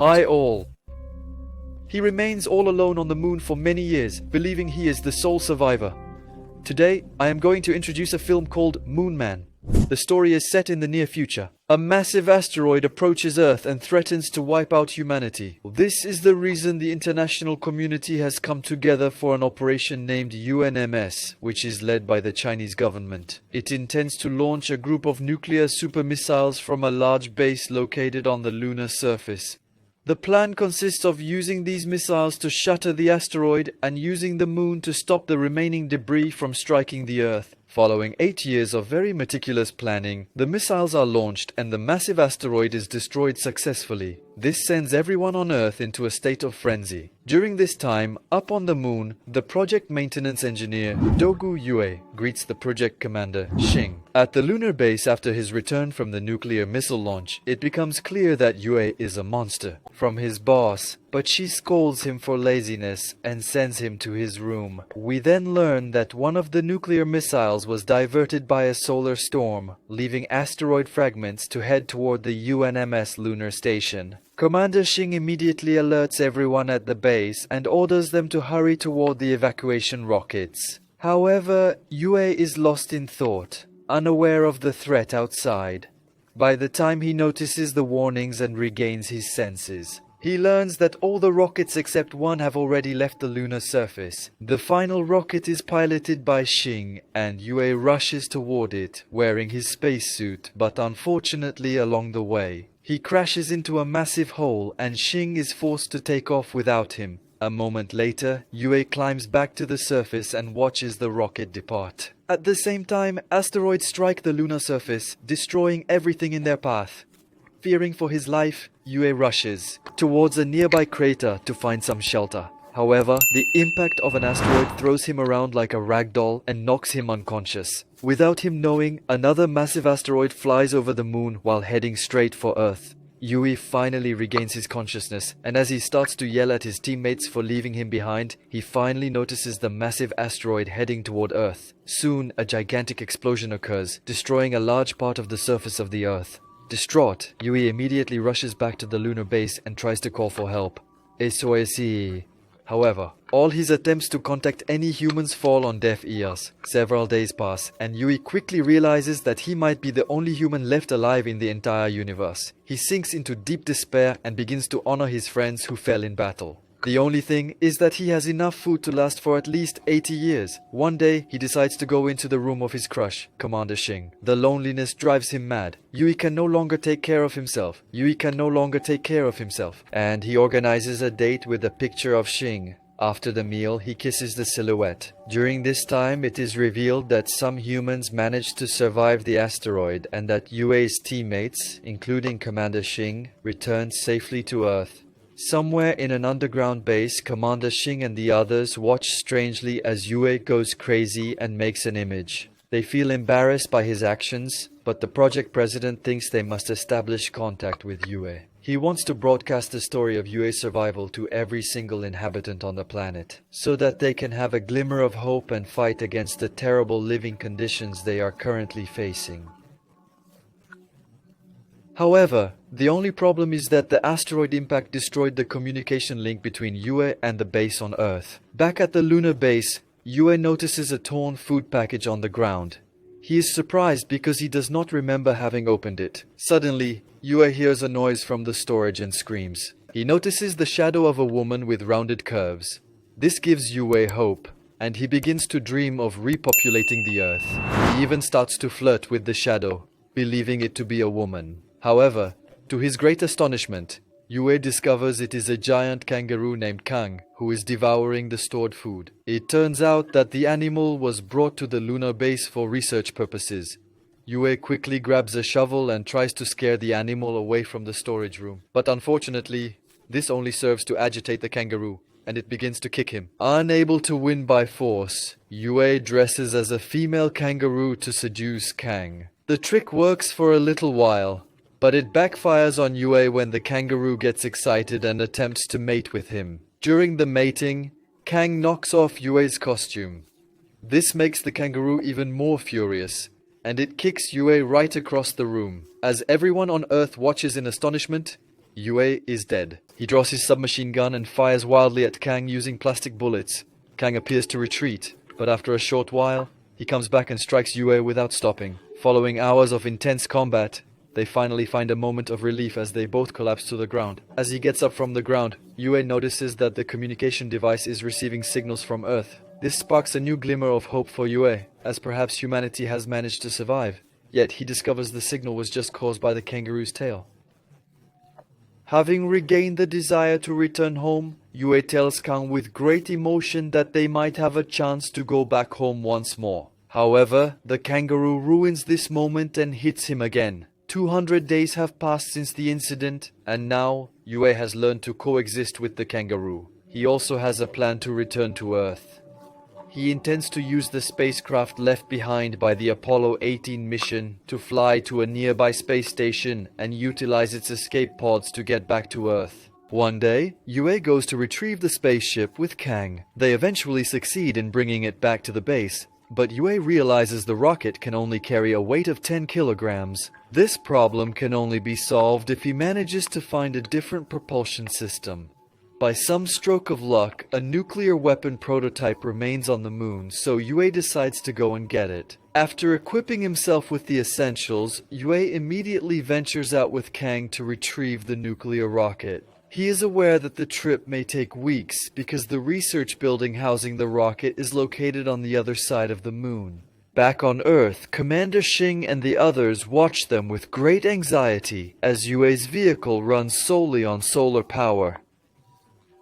Hi all. He remains all alone on the moon for many years, believing he is the sole survivor. Today, I am going to introduce a film called Moon Man. The story is set in the near future. A massive asteroid approaches Earth and threatens to wipe out humanity. This is the reason the international community has come together for an operation named UNMS, which is led by the Chinese government. It intends to launch a group of nuclear super missiles from a large base located on the lunar surface. The plan consists of using these missiles to shatter the asteroid and using the moon to stop the remaining debris from striking the Earth. Following 8 years of very meticulous planning, the missiles are launched and the massive asteroid is destroyed successfully. This sends everyone on Earth into a state of frenzy. During this time, up on the moon, the project maintenance engineer Dogu Yue greets the project commander Xing. At the lunar base after his return from the nuclear missile launch, it becomes clear that Yue is a monster from his boss, but she scolds him for laziness and sends him to his room. We then learn that one of the nuclear missiles was diverted by a solar storm, leaving asteroid fragments to head toward the UNMS lunar station. Commander Xing immediately alerts everyone at the base and orders them to hurry toward the evacuation rockets. However, Yue is lost in thought, unaware of the threat outside. By the time he notices the warnings and regains his senses, he learns that all the rockets except one have already left the lunar surface. The final rocket is piloted by Xing, and Yue rushes toward it, wearing his spacesuit, but unfortunately along the way, he crashes into a massive hole and Xing is forced to take off without him. A moment later, Yue climbs back to the surface and watches the rocket depart. At the same time, asteroids strike the lunar surface, destroying everything in their path. Fearing for his life, Yue rushes towards a nearby crater to find some shelter. However, the impact of an asteroid throws him around like a rag doll and knocks him unconscious. Without him knowing, another massive asteroid flies over the moon while heading straight for Earth. Yue finally regains his consciousness, and as he starts to yell at his teammates for leaving him behind, he finally notices the massive asteroid heading toward Earth. Soon, a gigantic explosion occurs, destroying a large part of the surface of the Earth. Distraught, Yue immediately rushes back to the lunar base and tries to call for help. SOS. However, all his attempts to contact any humans fall on deaf ears. Several days pass, and Yue quickly realizes that he might be the only human left alive in the entire universe. He sinks into deep despair and begins to honor his friends who fell in battle. The only thing is that he has enough food to last for at least 80 years. One day, he decides to go into the room of his crush, Commander Xing. The loneliness drives him mad. Yue can no longer take care of himself. And he organizes a date with a picture of Xing. After the meal, he kisses the silhouette. During this time, it is revealed that some humans managed to survive the asteroid and that Yue's teammates, including Commander Xing, returned safely to Earth. Somewhere in an underground base, Commander Xing and the others watch strangely as Yue goes crazy and makes an image. They feel embarrassed by his actions, but the project president thinks they must establish contact with Yue. He wants to broadcast the story of Yue's survival to every single inhabitant on the planet, so that they can have a glimmer of hope and fight against the terrible living conditions they are currently facing. However, the only problem is that the asteroid impact destroyed the communication link between Yue and the base on Earth. Back at the lunar base, Yue notices a torn food package on the ground. He is surprised because he does not remember having opened it. Suddenly, Yue hears a noise from the storage and screams. He notices the shadow of a woman with rounded curves. This gives Yue hope, and he begins to dream of repopulating the Earth. He even starts to flirt with the shadow, believing it to be a woman. However, to his great astonishment, Yue discovers it is a giant kangaroo named Kang who is devouring the stored food. It turns out that the animal was brought to the lunar base for research purposes. Yue quickly grabs a shovel and tries to scare the animal away from the storage room. But unfortunately, this only serves to agitate the kangaroo, and it begins to kick him. Unable to win by force, Yue dresses as a female kangaroo to seduce Kang. The trick works for a little while, but it backfires on Yue when the kangaroo gets excited and attempts to mate with him. During the mating, Kang knocks off Yue's costume. This makes the kangaroo even more furious, and it kicks Yue right across the room. As everyone on Earth watches in astonishment, Yue is dead. He draws his submachine gun and fires wildly at Kang using plastic bullets. Kang appears to retreat, but after a short while, he comes back and strikes Yue without stopping. Following hours of intense combat, they finally find a moment of relief as they both collapse to the ground. As he gets up from the ground, Yue notices that the communication device is receiving signals from Earth. This sparks a new glimmer of hope for Yue, as perhaps humanity has managed to survive. Yet he discovers the signal was just caused by the kangaroo's tail. Having regained the desire to return home, Yue tells Kang with great emotion that they might have a chance to go back home once more. However, the kangaroo ruins this moment and hits him again. 200 days have passed since the incident, and now Yue has learned to coexist with the kangaroo. He also has a plan to return to Earth. He intends to use the spacecraft left behind by the Apollo 18 mission to fly to a nearby space station and utilize its escape pods to get back to Earth. One day, Yue goes to retrieve the spaceship with Kang. They eventually succeed in bringing it back to the base, but Yue realizes the rocket can only carry a weight of 10 kilograms. This problem can only be solved if he manages to find a different propulsion system. By some stroke of luck, a nuclear weapon prototype remains on the moon, so Yue decides to go and get it. After equipping himself with the essentials, Yue immediately ventures out with Kang to retrieve the nuclear rocket. He is aware that the trip may take weeks because the research building housing the rocket is located on the other side of the moon. Back on Earth, Commander Shing and the others watch them with great anxiety as Yue's vehicle runs solely on solar power.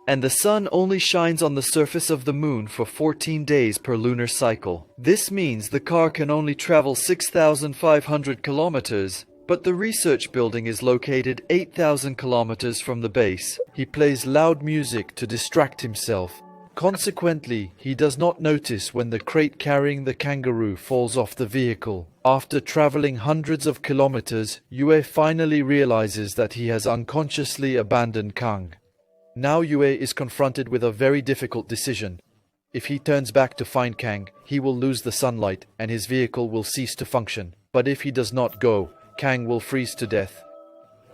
And the sun only shines on the surface of the moon for 14 days per lunar cycle. This means the car can only travel 6,500 kilometers, but the research building is located 8,000 kilometers from the base. He plays loud music to distract himself. Consequently, he does not notice when the crate carrying the kangaroo falls off the vehicle. After traveling hundreds of kilometers, Yue finally realizes that he has unconsciously abandoned Kang. Now Yue is confronted with a very difficult decision. If he turns back to find Kang, he will lose the sunlight and his vehicle will cease to function. But if he does not go, Kang will freeze to death.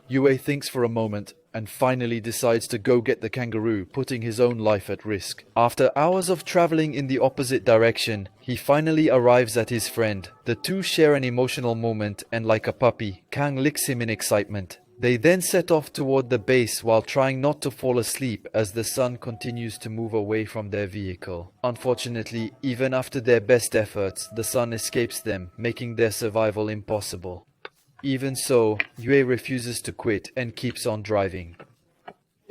Yue thinks for a moment and finally decides to go get the kangaroo, putting his own life at risk. After hours of traveling in the opposite direction, he finally arrives at his friend. The two share an emotional moment and like a puppy, Kang licks him in excitement. They then set off toward the base while trying not to fall asleep as the sun continues to move away from their vehicle. Unfortunately, even after their best efforts, the sun escapes them, making their survival impossible. Even so, Yue refuses to quit and keeps on driving.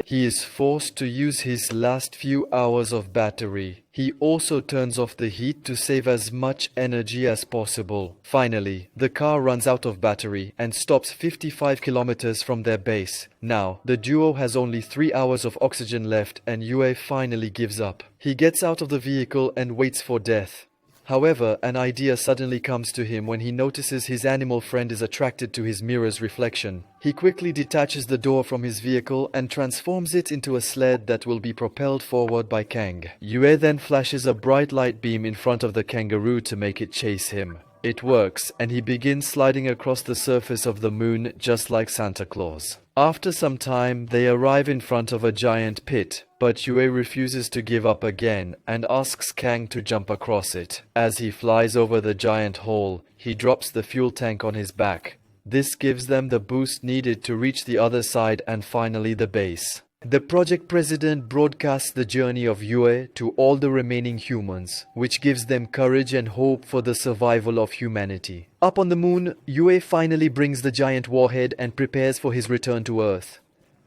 He is forced to use his last few hours of battery. He also turns off the heat to save as much energy as possible. Finally, the car runs out of battery and stops 55 kilometers from their base. Now, the duo has only 3 hours of oxygen left and Yue finally gives up. He gets out of the vehicle and waits for death. However, an idea suddenly comes to him when he notices his animal friend is attracted to his mirror's reflection. He quickly detaches the door from his vehicle and transforms it into a sled that will be propelled forward by Kang. Yue then flashes a bright light beam in front of the kangaroo to make it chase him. It works, and he begins sliding across the surface of the moon just like Santa Claus. After some time, they arrive in front of a giant pit, but Yue refuses to give up again and asks Kang to jump across it. As he flies over the giant hole, he drops the fuel tank on his back. This gives them the boost needed to reach the other side and finally the base. The project president broadcasts the journey of Yue to all the remaining humans, which gives them courage and hope for the survival of humanity. Up on the moon, Yue finally brings the giant warhead and prepares for his return to Earth.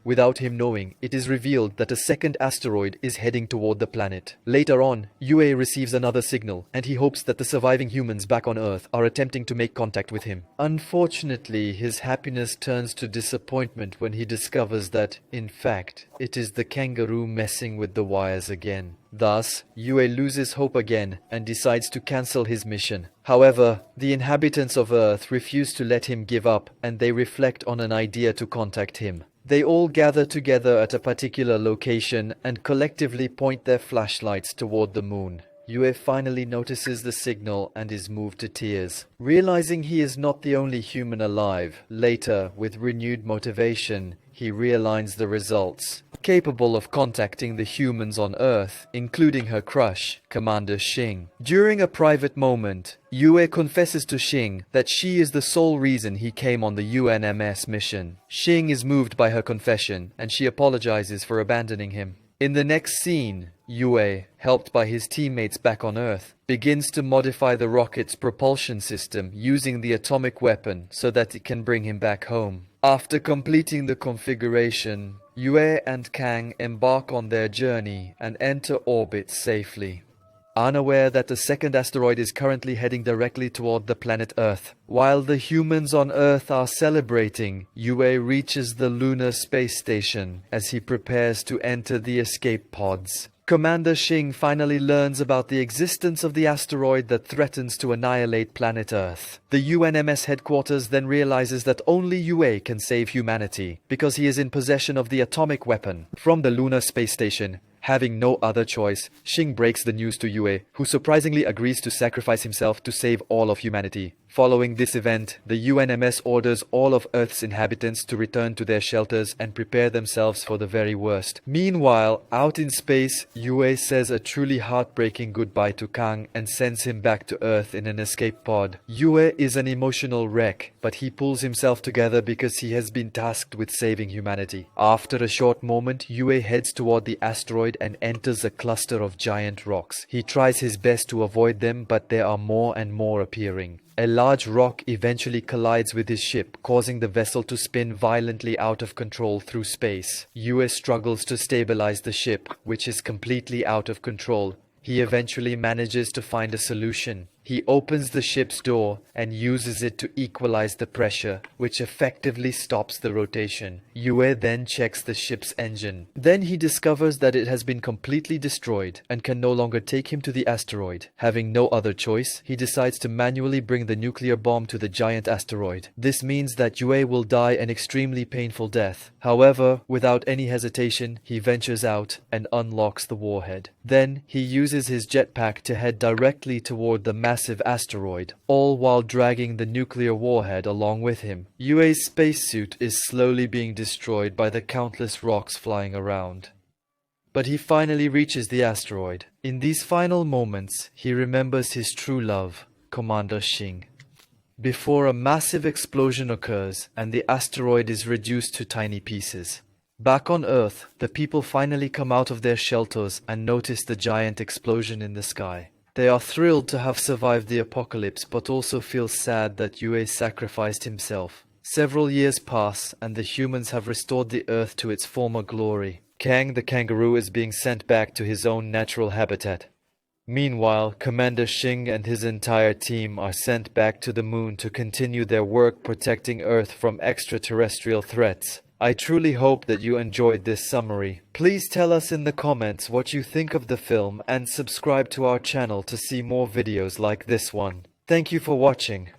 Without him knowing, it is revealed that a second asteroid is heading toward the planet. Later on, Yue receives another signal, and he hopes that the surviving humans back on Earth are attempting to make contact with him. Unfortunately, his happiness turns to disappointment when he discovers that, in fact, it is the kangaroo messing with the wires again. Thus, Yue loses hope again and decides to cancel his mission. However, the inhabitants of Earth refuse to let him give up, and they reflect on an idea to contact him. They all gather together at a particular location and collectively point their flashlights toward the moon. Yue finally notices the signal and is moved to tears. Realizing he is not the only human alive, later, with renewed motivation, he realigns the results. Capable of contacting the humans on Earth, including her crush, Commander Xing. During a private moment, Yue confesses to Xing that she is the sole reason he came on the UNMS mission. Xing is moved by her confession, and she apologizes for abandoning him. In the next scene, Yue, helped by his teammates back on Earth, begins to modify the rocket's propulsion system using the atomic weapon so that it can bring him back home. After completing the configuration, Yue and Kang embark on their journey and enter orbit safely, unaware that the second asteroid is currently heading directly toward the planet Earth. While the humans on Earth are celebrating, Yue reaches the lunar space station as he prepares to enter the escape pods. Commander Xing finally learns about the existence of the asteroid that threatens to annihilate planet Earth. The UNMS headquarters then realizes that only Yue can save humanity, because he is in possession of the atomic weapon. From the lunar space station, having no other choice, Xing breaks the news to Yue, who surprisingly agrees to sacrifice himself to save all of humanity. Following this event, the UNMS orders all of Earth's inhabitants to return to their shelters and prepare themselves for the very worst. Meanwhile, out in space, Yue says a truly heartbreaking goodbye to Kang and sends him back to Earth in an escape pod. Yue is an emotional wreck, but he pulls himself together because he has been tasked with saving humanity. After a short moment, Yue heads toward the asteroid and enters a cluster of giant rocks. He tries his best to avoid them, but there are more and more appearing. A large rock eventually collides with his ship, causing the vessel to spin violently out of control through space. Yue struggles to stabilize the ship, which is completely out of control. He eventually manages to find a solution. He opens the ship's door and uses it to equalize the pressure, which effectively stops the rotation. Yue then checks the ship's engine. Then he discovers that it has been completely destroyed and can no longer take him to the asteroid. Having no other choice, he decides to manually bring the nuclear bomb to the giant asteroid. This means that Yue will die an extremely painful death. However, without any hesitation, he ventures out and unlocks the warhead. Then, he uses his jetpack to head directly toward the massive asteroid, all while dragging the nuclear warhead along with him. Yue's spacesuit is slowly being destroyed by the countless rocks flying around. But he finally reaches the asteroid. In these final moments, he remembers his true love, Commander Xing. Before a massive explosion occurs and the asteroid is reduced to tiny pieces. Back on Earth, the people finally come out of their shelters and notice the giant explosion in the sky. They are thrilled to have survived the apocalypse, but also feel sad that Yue sacrificed himself. Several years pass, and the humans have restored the Earth to its former glory. Kang the kangaroo is being sent back to his own natural habitat. Meanwhile, Commander Xing and his entire team are sent back to the moon to continue their work protecting Earth from extraterrestrial threats. I truly hope that you enjoyed this summary. Please tell us in the comments what you think of the film and subscribe to our channel to see more videos like this one. Thank you for watching.